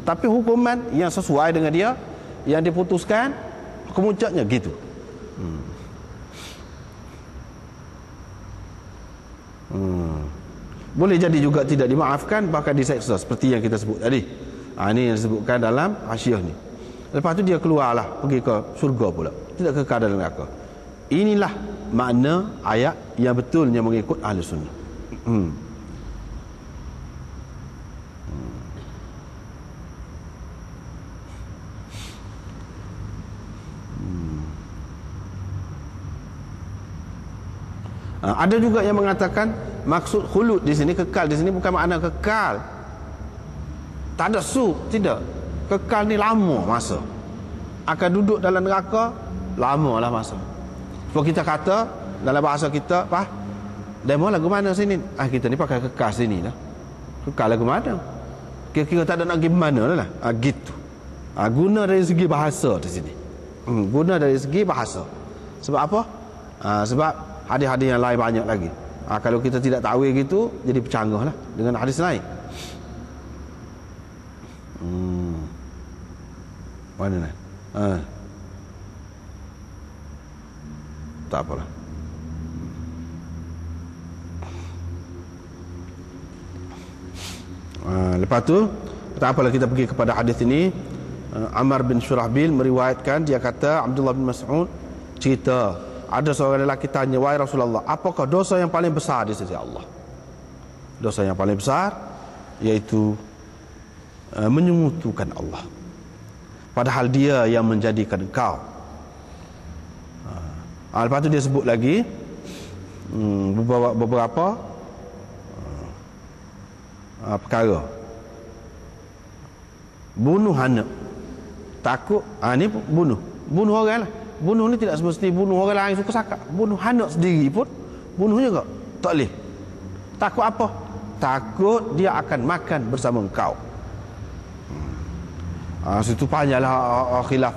Tapi hukuman yang sesuai dengan dia, yang diputuskan, kemuncaknya gitu. Boleh jadi juga tidak dimaafkan, bahkan diseksa seperti yang kita sebut tadi. Ini yang disebutkan dalam Hasyiah ni. Lepas tu dia keluarlah, pergi ke surga pula, tidak kekal dalam neraka. Inilah makna ayat yang betulnya mengikut ahli sunnah. Ada juga yang mengatakan maksud khulud di sini, kekal di sini bukan makna kekal tak ada tidak. Kekal ni lama masa, akan duduk dalam neraka lamalah masa. Sebab kita kata dalam bahasa kita, demo lagu mana sini? Kita ni pakai kekal sini dah. Kekal lagu mana? Kira-kira tak ada nak pergi mana lah. Gitu. Guna dari segi bahasa di sini. Guna dari segi bahasa. Sebab apa? Sebab hadis-hadis yang lain banyak lagi. Kalau kita tidak tahu gitu, jadi bercanggah lah dengan hadis lain. Mana nak? Tak apalah. Lepas tu tak apalah, kita pergi kepada hadis ini. Ammar bin Syurahbil meriwayatkan, dia kata Abdullah bin Mas'ud cerita, ada seorang lelaki tanya, wahai Rasulullah, apakah dosa yang paling besar di sisi Allah? Dosa yang paling besar yaitu menyekutukan Allah, padahal dia yang menjadikan engkau. Lepas tu dia sebut lagi beberapa perkara. Bunuh anak, takut, ni bunuh orang lah. Bunuh ni tidak semesti bunuh orang lain suka sakak. Bunuh anak sendiri pun bunuh juga tak boleh. Takut apa? Takut dia akan makan bersama engkau. Situ panjanglah khilaf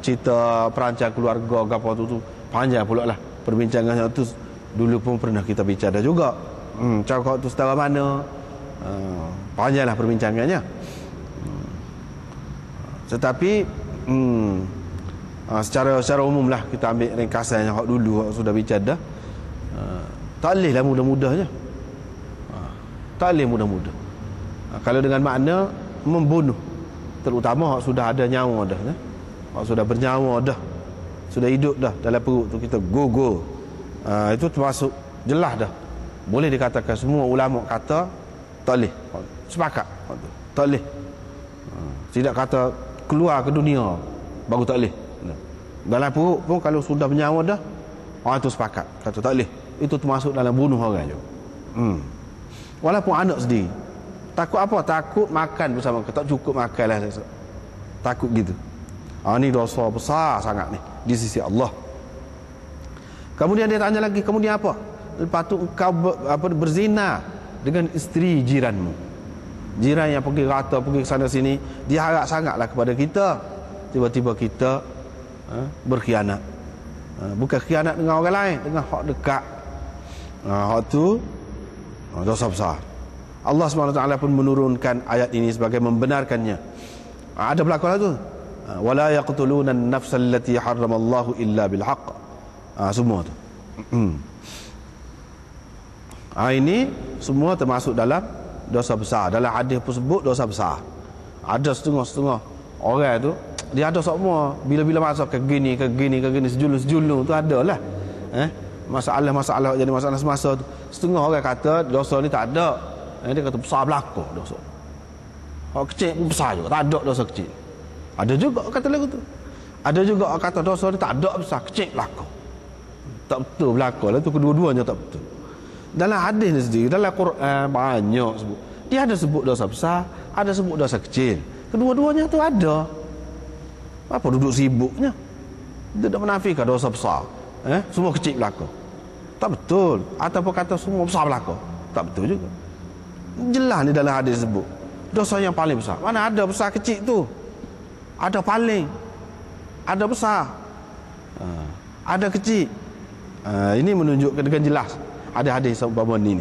cerita perancang keluarga apa tu panjang pula lah perbincangannya tu. Dulu pun pernah kita bicara juga. Cakap tu setara mana, panjanglah perbincangannya. Tetapi secara umum lah kita ambil ringkasan yang dulu sudah bicara dah. Tak boleh lah mudah-mudahnya. Tak boleh mudah-mudah. Kalau dengan makna membunuh, terutama sudah ada nyawa dah, sudah bernyawa dah, sudah hidup dah dalam perut tu, kita go. Itu termasuk jelas dah. Boleh dikatakan, semua ulama kata tak boleh, sepakat tak boleh. Tidak kata keluar ke dunia baru tak boleh. Dalam perut pun kalau sudah bernyawa dah, orang tu sepakat kata tak boleh. Itu termasuk dalam bunuh orang juga. Walaupun anak sendiri. Takut apa? Takut makan bersama, tak cukup makan lah. Takut gitu. Ni dosa besar sangat ni di sisi Allah. Kemudian dia tanya lagi, kemudian apa? Lepas tu engkau berzina dengan isteri jiranmu. Jiran yang pergi rata, pergi ke sana sini, dia harap sangatlah kepada kita. Tiba-tiba kita berkhianat. Bukan khianat dengan orang lain, dengan hak dekat. Hak tu dosa besar. Allah SWT pun menurunkan ayat ini sebagai membenarkannya. Ada berlaku lah tu. Wala yaqtuluna an-nafsa allati harramallahu illa bil haqq. Semua tu. Ini semua termasuk dalam dosa besar. Dalam hadis pun sebut dosa besar. Ada setengah-setengah orang tu, dia ada semua bila-bila masuk ke gini sejulu tu ada lah. Masalah jadi masalah semasa tu. Setengah orang kata dosa ni tak ada. Dia kata besar belaka dosa. Orang kecil pun besar juga, tak ada dosa kecil. Ada juga kata lagu tu. Ada juga kata dosa ni tak ada besar, kecil belaka. Tak betul belaka lah tu, kedua-duanya tak betul. Dalam hadis ni sendiri, dalam Quran banyak sebut. Dia ada sebut dosa besar, ada sebut dosa kecil. Kedua-duanya tu ada. Apa duduk sibuknya? Dia tak menafikan dosa besar. Semua kecil belaka. Tak betul. Ataupun kata semua besar belaka. Tak betul juga. Jelas ni dalam hadis sebut dosa yang paling besar. Mana ada besar kecil tu? Ada paling, ada besar, ada kecil. Ini menunjukkan dengan jelas ada hadis umpama ni.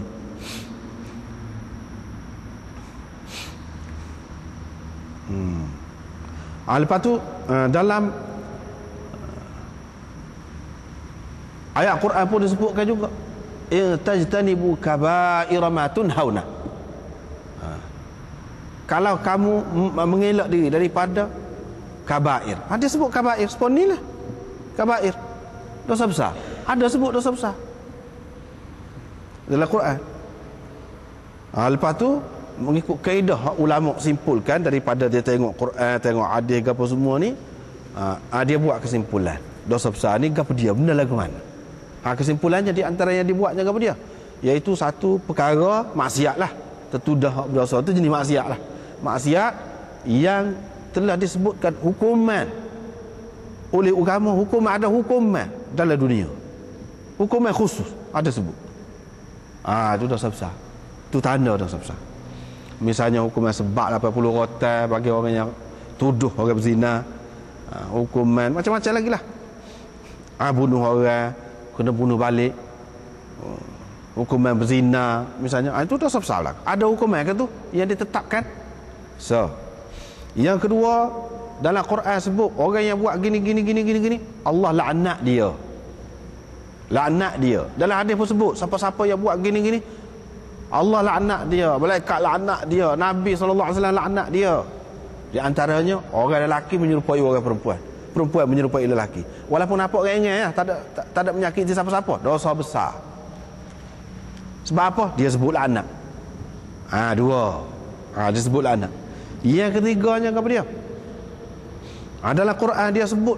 Lepas tu dalam ayat Quran pun disebutkan juga, tajtanibu kaba'ira ma tunhauna. Kalau kamu mengelak diri daripada kabair. Dia sebut kabair, sebut ni lah kabair, dosa besar. Ada sebut dosa besar dalam Quran. Lepas tu mengikut kaedah ulama simpulkan daripada dia tengok Quran, tengok hadis apa semua ni, dia buat kesimpulan dosa besar ni gapo dia, benda lagu mana. Kesimpulannya di antara yang dibuatnya gapo dia, iaitu satu perkara maksiat lah, tertudah berdosa tu jenis maksiat lah, maksiat yang telah disebutkan hukuman oleh agama, ada hukuman dalam dunia, hukuman khusus ada sebut. Itu dosa besar, itu tanda dosa besar. Misalnya hukuman sebab 80 rotan bagi orang yang tuduh orang berzina, hukuman macam-macam lagi lah. Bunuh orang kena bunuh balik, hukuman berzina misalnya, itu dosa besar lah. Ada hukuman ke tu yang ditetapkan. So yang kedua, dalam Quran sebut orang yang buat gini, Allah laknat dia. Laknat dia. Dalam hadis pun sebut siapa-siapa yang buat gini, Allah laknat dia, malaikat laknat dia, Nabi SAW laknat dia. Di antaranya orang lelaki menyerupai orang perempuan, perempuan menyerupai lelaki. Walaupun nampak ringan, tak ada menyakiti siapa-siapa, dosa besar. Sebab apa? Dia sebut laknat. Dua. Dia sebut laknat. Yang ketiganya apa dia? Dalam Quran dia sebut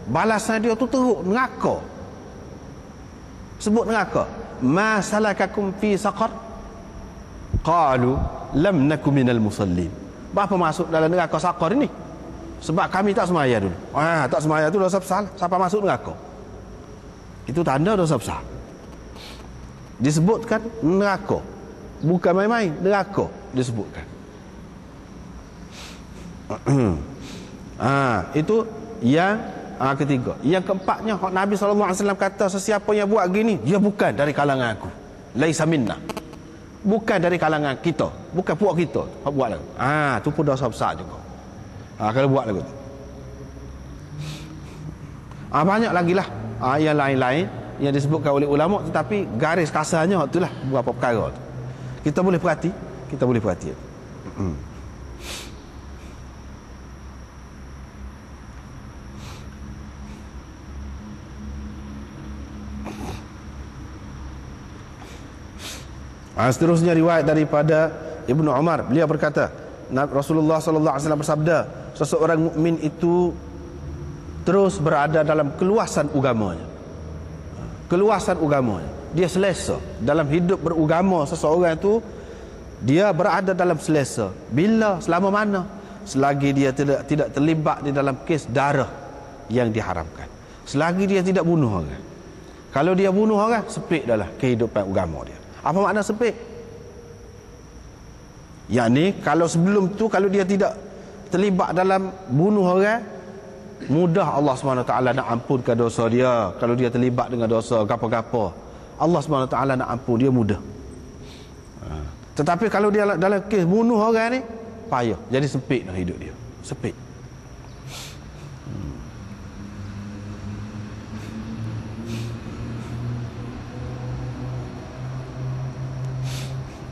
balasan dia tu teruk, neraka. Sebut neraka. Ma salakakum fi saqar? Qalu lam nakum minal musallin. Apa masuk dalam neraka saqar ini? Sebab kami tak semaya dulu. Tak semaya tu dosa besar. Siapa masuk neraka? Itu tanda dosa besar. Disebutkan neraka. Bukan main-main, neraka disebutkan. Itu yang ketiga. Yang keempatnya, Nabi SAW kata sesiapa yang buat gini, dia bukan dari kalangan aku, laisa minna, bukan dari kalangan kita, bukan puak kita buat lagu. Tu pun dosa besar juga. Kalau buat lagu tu. Banyak lagi lah yang lain-lain yang disebutkan oleh ulama, tetapi garis kasarnya itulah beberapa perkara tu. Kita boleh perhati. Seterusnya riwayat daripada Ibnu Umar, beliau berkata, Rasulullah SAW bersabda, seseorang mukmin itu terus berada dalam keluasan agamanya. Keluasan agamanya, dia selesa dalam hidup beragama. Seseorang itu dia berada dalam selesa. Bila? Selama mana? Selagi dia tidak terlibat di dalam kes darah yang diharamkan, selagi dia tidak bunuh orang. Kalau dia bunuh orang, sepik adalah kehidupan agama dia. Apa makna sepik? Yakni kalau sebelum tu, kalau dia tidak terlibat dalam bunuh orang, mudah Allah SWT nak ampunkan dosa dia. Kalau dia terlibat dengan dosa gapa-gapa, Allah SWT nak ampun dia mudah. Tetapi kalau dia dalam kes bunuh orang ni, payah. Jadi sepik nak hidup dia, sepik.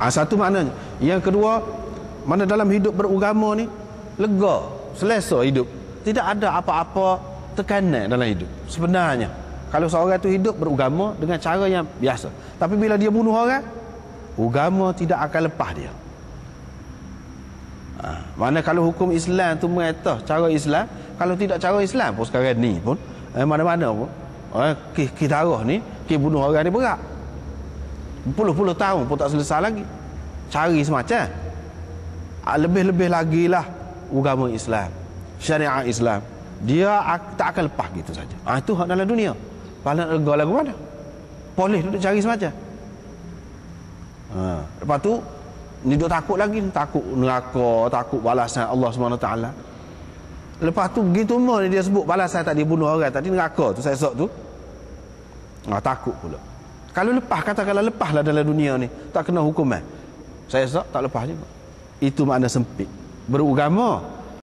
Satu maknanya. Yang kedua, mana dalam hidup beragama ni lega, selesa hidup, tidak ada apa-apa tekanan dalam hidup. Sebenarnya kalau seorang tu hidup beragama dengan cara yang biasa, tapi bila dia bunuh orang, agama tidak akan lepas dia. Mana kalau hukum Islam tu mengata cara Islam, kalau tidak cara Islam pun sekarang ni pun mana-mana pun kes darah ni, kes bunuh orang ni berat. Puluh-puluh tahun pun tak selesai lagi. Cari semacam. Lebih-lebih lagi lah agama Islam, syariat Islam, dia tak akan lepas gitu saja. Itu hak dalam dunia. Paling lega lagu mana? Boleh duduk cari semacam. Lepas tu ni duduk takut lagi, takut neraka, takut balasan Allah SWT. Lepas tu begitu ni dia sebut balasan tadi, bunuh orang tadi, neraka tu esok tu, takut pula. Kalau lepas, katakanlah lepaslah dalam dunia ni, tak kena hukuman, saya esok tak lepas juga. Itu makna sempit. Beragama